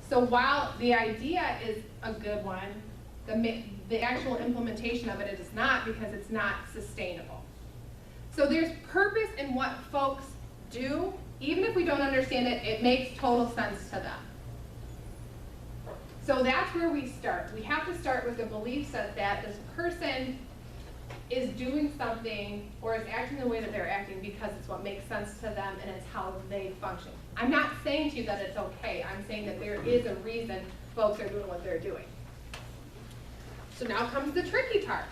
So while the idea is a good one, the actual implementation of it is not, because it's not sustainable. So there's purpose in what folks do. Even if we don't understand it, it makes total sense to them. So that's where we start. We have to start with the belief set that this person is doing something or is acting the way that they're acting because it's what makes sense to them and it's how they function. I'm not saying to you that it's okay. I'm saying that there is a reason folks are doing what they're doing. So now comes the tricky part.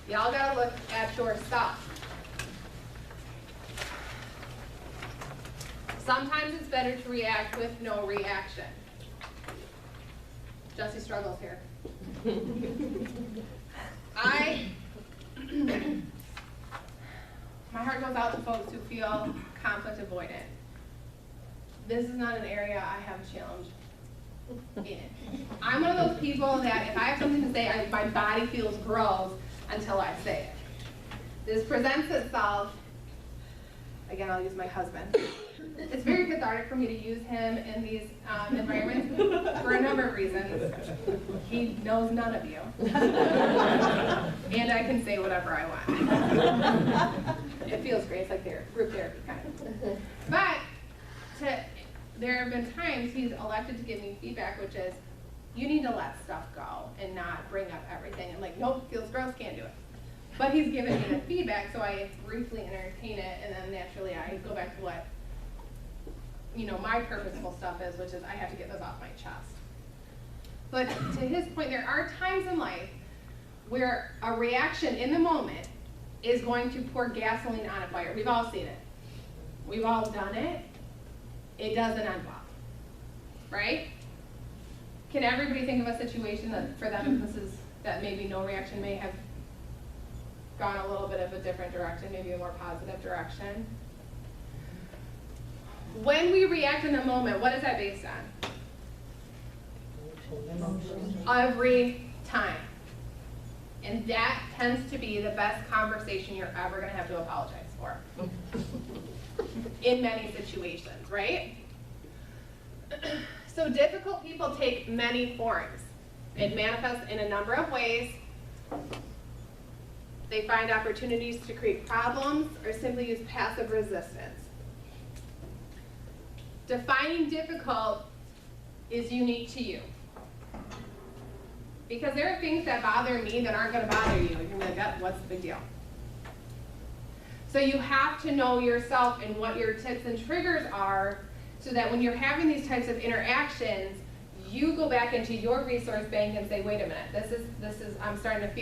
Y'all gotta look at your stuff. Sometimes it's better to react with no reaction. Jesse struggles here. My heart goes out to folks who feel conflict avoidant. This is not an area I have a challenge in. I'm one of those people that if I have something to say, my body feels gross until I say it. This presents itself, again, I'll use my husband. It's very cathartic for me to use him in these environments for a number of reasons. He knows none of you. And I can say whatever I want. It feels great. It's like group therapy kind of. But there have been times he's elected to give me feedback, which is, you need to let stuff go and not bring up everything. And like, nope, feels gross, can't do it. But he's given me the feedback, so I briefly entertain it, and then naturally I go back to what my purposeful stuff is, which is I have to get those off my chest. But to his point, there are times in life where a reaction in the moment is going to pour gasoline on a fire. We've all seen it. We've all done it. It doesn't end well, right? Can everybody think of a situation that for them, that maybe no reaction may have gone a little bit of a different direction, maybe a more positive direction? When we react in the moment, what is that based on? Emotions. Every time. And that tends to be the best conversation you're ever going to have to apologize for. In many situations, right? So difficult people take many forms. It manifests in a number of ways. They find opportunities to create problems or simply use passive resistance. Defining difficult is unique to you. Because there are things that bother me that aren't going to bother you. You're like, oh, what's the big deal? So you have to know yourself and what your tips and triggers are so that when you're having these types of interactions, you go back into your resource bank and say, wait a minute, this is I'm starting to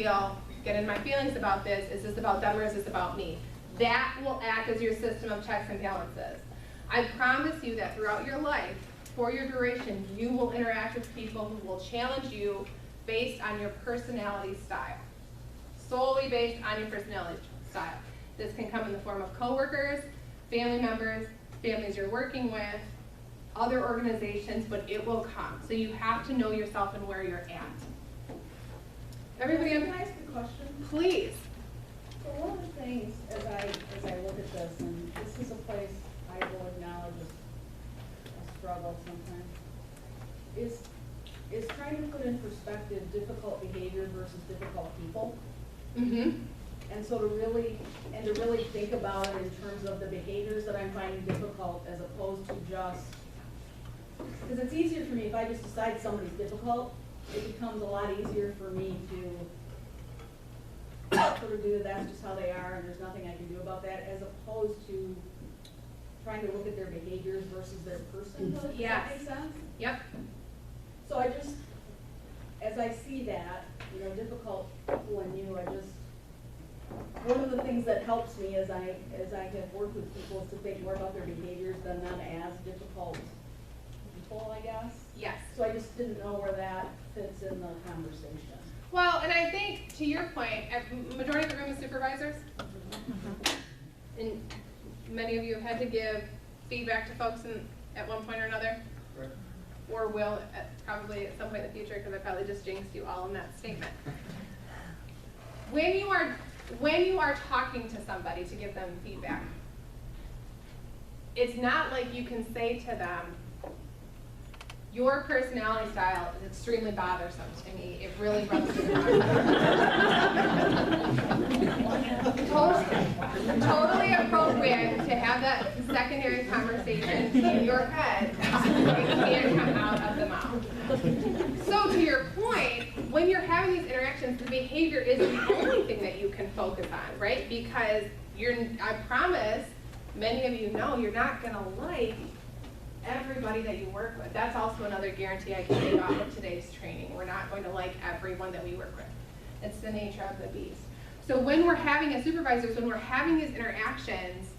get in my feelings about this. Is this about them or is this about me? That will act as your system of checks and balances. I promise you that throughout your life, for your duration, you will interact with people who will challenge you based on your personality style. Solely based on your personality style. This can come in the form of coworkers, family members, families you're working with, other organizations, but it will come. So you have to know yourself and where you're at. Everybody, Can I ask a question? Please. So one of the things as I look at this, and this is a place I will acknowledge a struggle sometimes, is trying to put in perspective difficult behavior versus difficult people. Mm-hmm. And so to really think about it in terms of the behaviors that I'm finding difficult as opposed to just, because it's easier for me if I just decide somebody's difficult, it becomes a lot easier for me to sort of do that's just how they are and there's nothing I can do about that, as opposed to trying to look at their behaviors versus their personhood. Yes. Does that make sense? Yep. So I just, as I see that, difficult people in you, one of the things that helps me as I have worked with people is to think more about their behaviors than them as difficult people, I guess. Yes. So I just didn't know where that fits in the conversation. Well, and I think to your point, majority of the room is supervisors. And many of you have had to give feedback to folks at one point or another. Correct. Or will probably at some point in the future, because I probably just jinxed you all in that statement. When you are talking to somebody to give them feedback, it's not like you can say to them, your personality style is extremely bothersome to me. It really rubs me wrong. Totally appropriate to have that secondary conversation in your head. It can't come out of the mouth. So to your point, when you're having these interactions, the behavior isn't the only thing that you can focus on, right? Because I promise, many of you know you're not gonna like everybody that you work with. That's also another guarantee I can give off of today's training. We're not going to like everyone that we work with. It's the nature of the beast. So when we're having as supervisors, when we're having these interactions,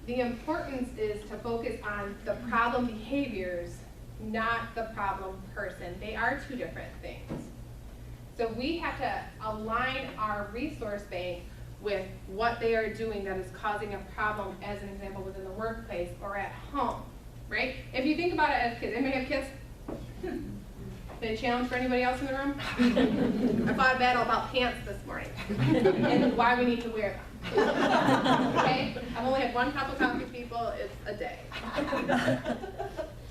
the importance is to focus on the problem behaviors, not the problem person. They are two different things. So we have to align our resource bank with what they are doing that is causing a problem, as an example, within the workplace or at home, right? If you think about it as kids, anybody have kids? Any challenge for anybody else in the room? I fought a battle about pants this morning and why we need to wear them. Okay? I've only had one cup of coffee, people. It's a day.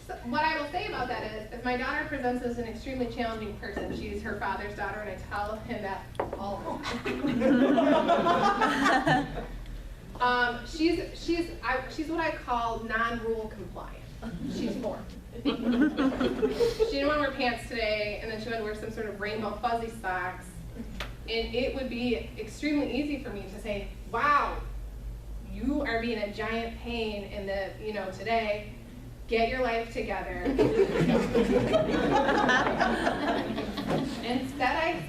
So what I will say about that is, if my daughter presents as an extremely challenging person, she's her father's daughter, and I tell him that all the time. She's what I call non-rule compliant. She's 4. She didn't want to wear pants today, and then she wanted to wear some sort of rainbow fuzzy socks. And it would be extremely easy for me to say, wow, you are being a giant pain in the, today. Get your life together. Instead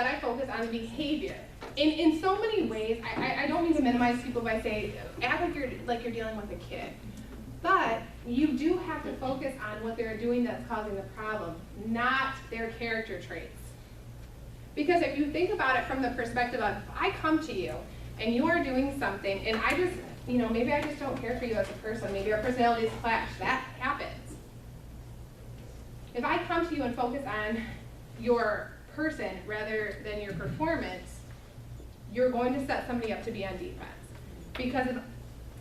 I focus on behavior. In so many ways, I don't mean to minimize people by saying, act like you're dealing with a kid. But you do have to focus on what they're doing that's causing the problem, not their character traits. Because if you think about it from the perspective of, I come to you and you are doing something and I just, maybe I just don't care for you as a person. Maybe our personalities clash. That happens. If I come to you and focus on your person rather than your performance, you're going to set somebody up to be on defense. Because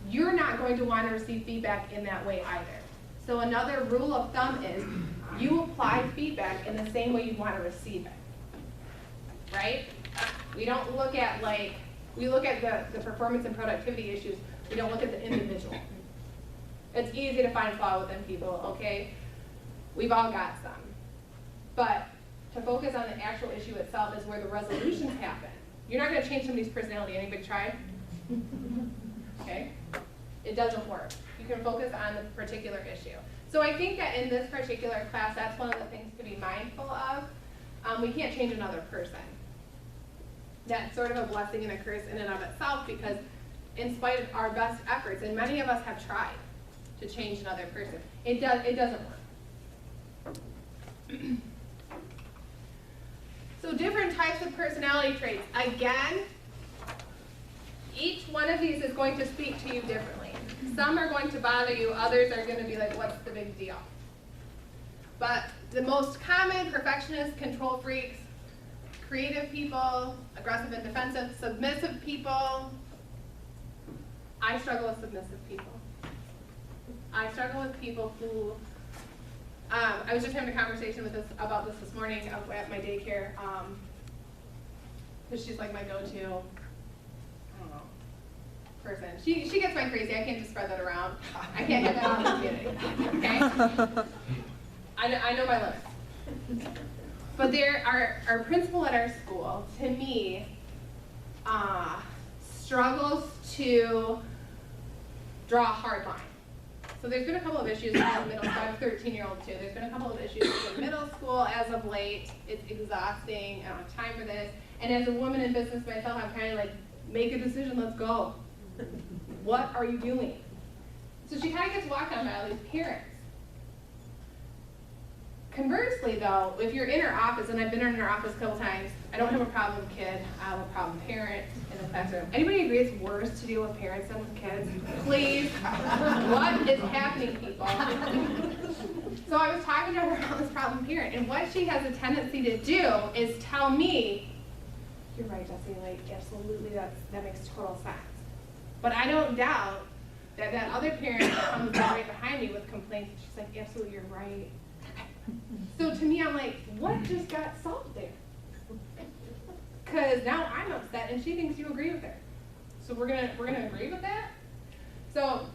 you're not going to want to receive feedback in that way either. So another rule of thumb is you apply feedback in the same way you want to receive it. Right? We don't look at we look at the performance and productivity issues. We don't look at the individual. It's easy to find flaw within people, okay? We've all got some. But to focus on the actual issue itself is where the resolutions happen. You're not going to change somebody's personality. Anybody tried? Okay? It doesn't work. You can focus on the particular issue. So I think that in this particular class, that's one of the things to be mindful of. We can't change another person. That's sort of a blessing and a curse in and of itself, because in spite of our best efforts, and many of us have tried to change another person, it doesn't work. So different types of personality traits. Again, each one of these is going to speak to you differently. Some are going to bother you, others are going to be like, what's the big deal? But the most common: perfectionists, control freaks, creative people, aggressive and defensive, submissive people. I struggle with submissive people. I struggle with people who, I was just having a conversation about this morning at my daycare, because she's like my go-to, I don't know, person. She gets my crazy. I can't just spread that around. I can't have that on the community, okay? I know my limits. But there our principal at our school, to me, struggles to draw a hard line. So there's been a couple of issues in the middle school. I have a 13-year-old too. There's been a couple of issues in middle school as of late. It's exhausting. I don't have time for this. And as a woman in business myself, I'm kind of like, make a decision, let's go. What are you doing? So she kind of gets walked on by all these parents. Conversely though, if you're in her office, and I've been in her office a couple times, I don't have a problem kid, I have a problem parent in the classroom. Anybody agree it's worse to deal with parents than with kids? Please, what is happening, people? So I was talking to her about this problem parent, and what she has a tendency to do is tell me, you're right, Jessie, like, absolutely, that makes total sense. But I don't doubt that other parent that comes right behind behind me with complaints, and she's like, absolutely, you're right. So to me, I'm like, what just got solved there? Because now I'm upset, and she thinks you agree with her. So we're gonna agree with that? So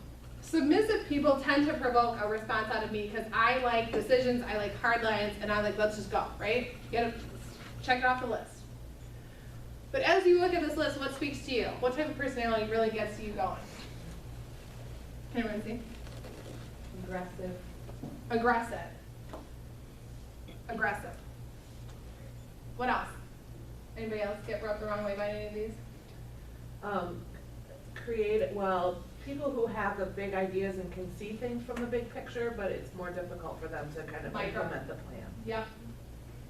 submissive people tend to provoke a response out of me because I like decisions, I like hard lines, and I like, let's just go, right? You gotta check it off the list. But as you look at this list, what speaks to you? What type of personality really gets you going? Can everyone see? Aggressive. Aggressive. Aggressive. What else? Anybody else get rubbed the wrong way by any of these? People who have the big ideas and can see things from the big picture, but it's more difficult for them to kind of implement the plan. Yep.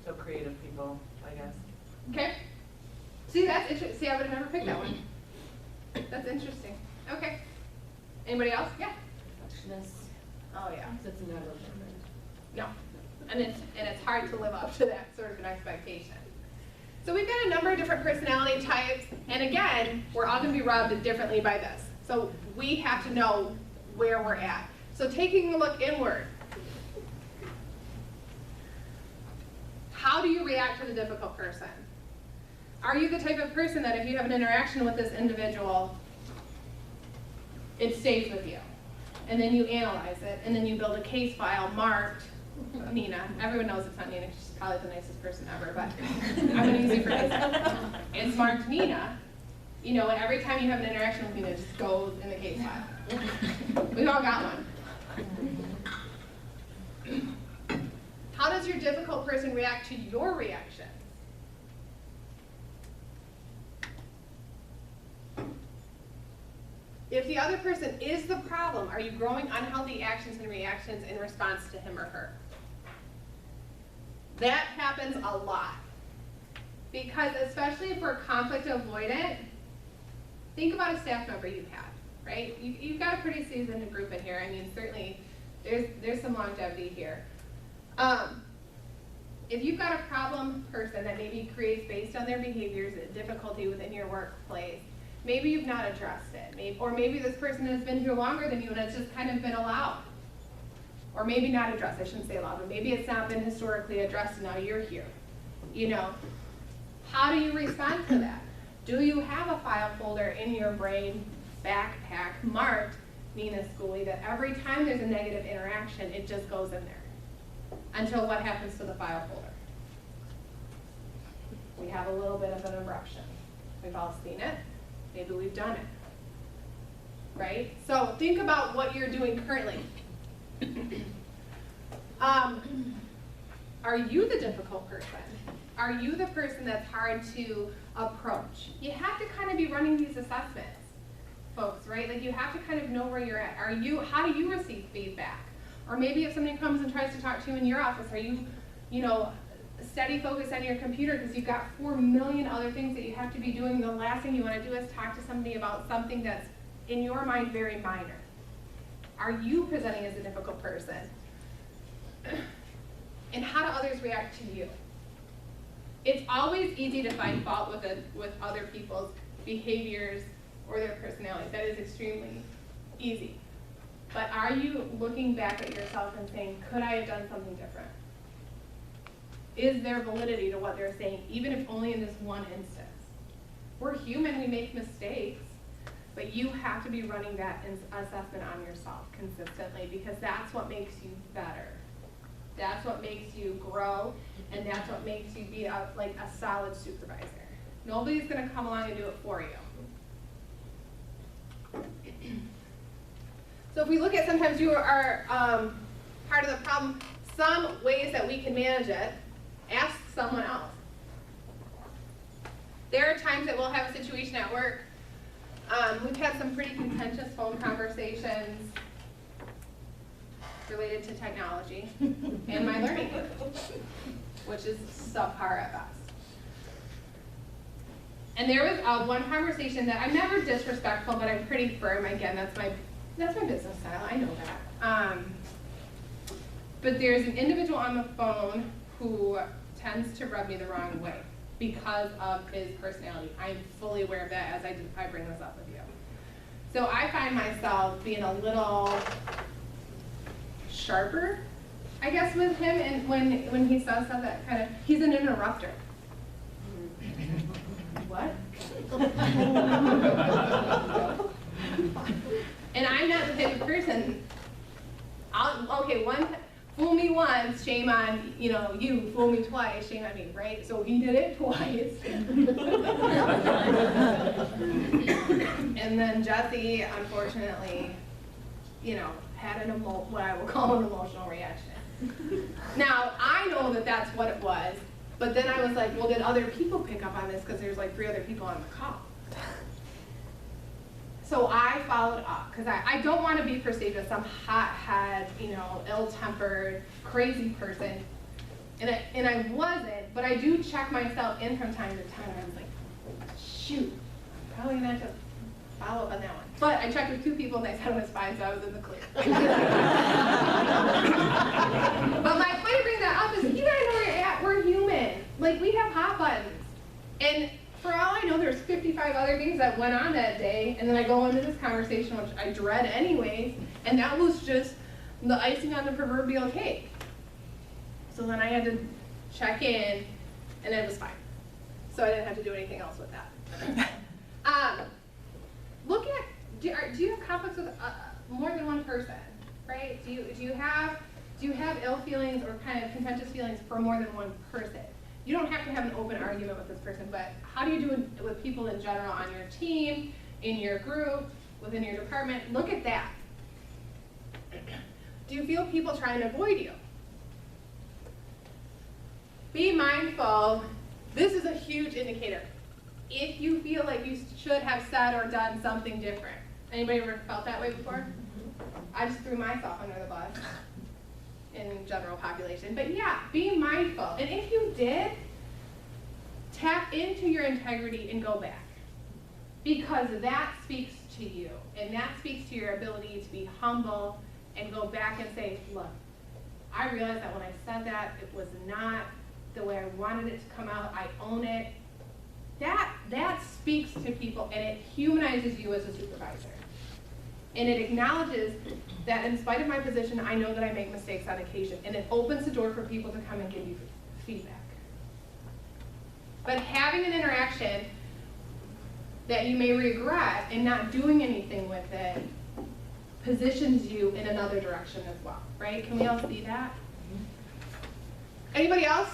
So creative people, I guess. Okay. See, that's interesting. See, I would have never picked that one. That's interesting. Okay. Anybody else? Yeah. Perfectionist. Oh yeah. It's never perfect. No. And it's hard to live up to that sort of an expectation. So we've got a number of different personality types, and again, we're all going to be rubbed differently by this. So we have to know where we're at. So taking a look inward, how do you react to the difficult person? Are you the type of person that if you have an interaction with this individual, it stays with you? And then you analyze it, and then you build a case file marked Nina. Everyone knows it's not Nina, she's probably the nicest person ever, but I'm going to use it for this. It's marked Nina, you know, and every time you have an interaction with Nina, it just goes in the case file. We've all got one. How does your difficult person react to your reactions? If the other person is the problem, are you growing unhealthy actions and reactions in response to him or her? That happens a lot. Because especially if we're conflict avoidant, think about a staff member you've had, right? You've got a pretty seasoned group in here. I mean, certainly there's some longevity here. If you've got a problem person that maybe creates, based on their behaviors, a difficulty within your workplace, maybe you've not addressed it. Or maybe this person has been here longer than you and it's just kind of been allowed. Or maybe not addressed, I shouldn't say allowed, but maybe it's not been historically addressed and now you're here. You know, how do you respond to that? Do you have a file folder in your brain backpack marked Nina Schooley that every time there's a negative interaction, it just goes in there? Until what happens to the file folder? We have a little bit of an eruption. We've all seen it. Maybe we've done it. Right? So think about what you're doing currently. Are you the difficult person? Are you the person that's hard to approach? You have to kind of be running these assessments, folks, right? Like you have to kind of know where you're at. How do you receive feedback? Or maybe if somebody comes and tries to talk to you in your office, are you, steady focused on your computer because you've got 4 million other things that you have to be doing. The last thing you want to do is talk to somebody about something that's, in your mind, very minor. Are you presenting as a difficult person? And how do others react to you? It's always easy to find fault with other people's behaviors or their personalities. That is extremely easy. But are you looking back at yourself and saying, could I have done something different? Is there validity to what they're saying, even if only in this one instance? We're human, we make mistakes, but you have to be running that assessment on yourself consistently because that's what makes you better. That's what makes you grow, and that's what makes you be a solid supervisor. Nobody's going to come along and do it for you. So if we look at sometimes you are part of the problem, some ways that we can manage it, ask someone else. There are times that we'll have a situation at work. We've had some pretty contentious phone conversations related to technology and my learning, which is subpar at best. And there was one conversation that I'm never disrespectful, but I'm pretty firm. Again, that's my business style. I know that. But there's an individual on the phone who tends to rub me the wrong way because of his personality. I'm fully aware of that as I bring this up with you. So I find myself being a little sharper, I guess, with him, and when he says stuff that kind of, he's an interrupter. What? And I'm not the type of person, fool me once, shame on, you, fool me twice, shame on me, right? So he did it twice. And then Jesse, unfortunately, had what I will call an emotional reaction. Now, I know that that's what it was, but then I was like, well, did other people pick up on this? Because there's like 3 other people on the call. So I followed up, because I don't want to be perceived as some hothead, ill-tempered, crazy person. And I wasn't, but I do check myself in from time to time. I was like, shoot, I'm probably going to have to follow up on that one. But I checked with 2 people and they said it was fine, so I was in the clear. But my point of bringing that up is you gotta know where you're at. We're human. Like, we have hot buttons. And for all I know, there's 55 other things that went on that day, and then I go into this conversation, which I dread anyways, and that was just the icing on the proverbial cake. So then I had to check in, and it was fine. So I didn't have to do anything else with that. Look at, do you have conflicts with more than one person, right? Do you have ill feelings or kind of contentious feelings for more than one person? You don't have to have an open argument with this person, but how do you do it with people in general on your team, in your group, within your department? Look at that. Do you feel people trying to avoid you? Be mindful. This is a huge indicator. If you feel like you should have said or done something different. Anybody ever felt that way before? I just threw myself under the bus in general population. But yeah, be mindful. And if you did, tap into your integrity and go back. Because that speaks to you. And that speaks to your ability to be humble and go back and say, look, I realized that when I said that, it was not the way I wanted it to come out. I own it. That speaks to people, and it humanizes you as a supervisor. And it acknowledges that in spite of my position, I know that I make mistakes on occasion, and it opens the door for people to come and give you feedback. But having an interaction that you may regret and not doing anything with it positions you in another direction as well, right? Can we all see that? Anybody else?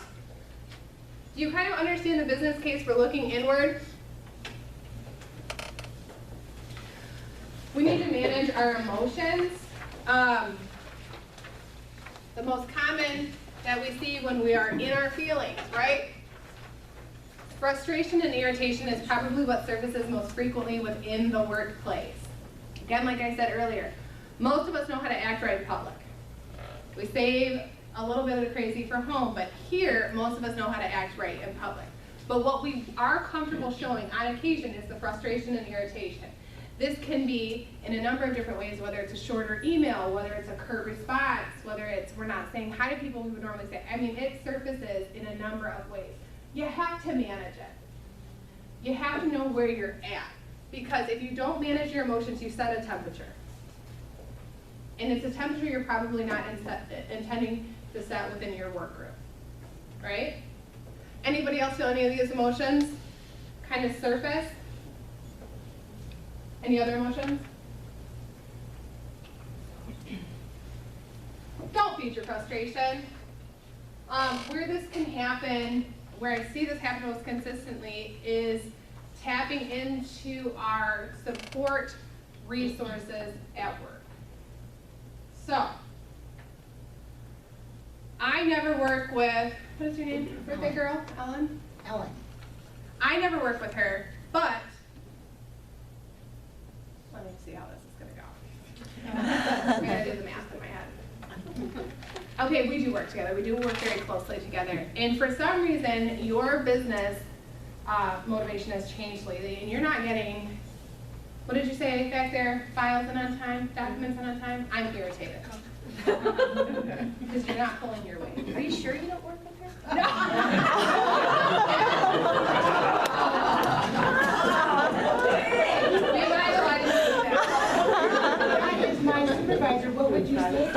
Do you kind of understand the business case for looking inward? We need to manage our emotions. The most common that we see when we are in our feelings, right? Frustration and irritation is probably what surfaces most frequently within the workplace. Again, like I said earlier, most of us know how to act right in public. We save a little bit of the crazy for home, but here, most of us know how to act right in public. But what we are comfortable showing on occasion is the frustration and irritation. This can be in a number of different ways, whether it's a shorter email, whether it's a curt response, whether it's we're not saying hi to people we would normally say. I mean, it surfaces in a number of ways. You have to manage it. You have to know where you're at. Because if you don't manage your emotions, you set a temperature. And it's a temperature you're probably not intending to set within your work group, right? Anybody else feel any of these emotions kind of surface? Any other emotions? Don't feed your frustration. Where this can happen, where I see this happen most consistently, is tapping into our support resources at work. So, I never work with, what is your name? Birthday girl? Ellen? Ellen. I never work with her, but let me see how this is going to go. I'm going to do the math in my head. Okay, we do work together. We do work very closely together. And for some reason, your business motivation has changed lately, and you're not getting, what did you say back there? Files in on time? Documents in on time? I'm irritated. Because you're not pulling your weight. Are you sure you don't work with her? No. If I was my supervisor, what would you say?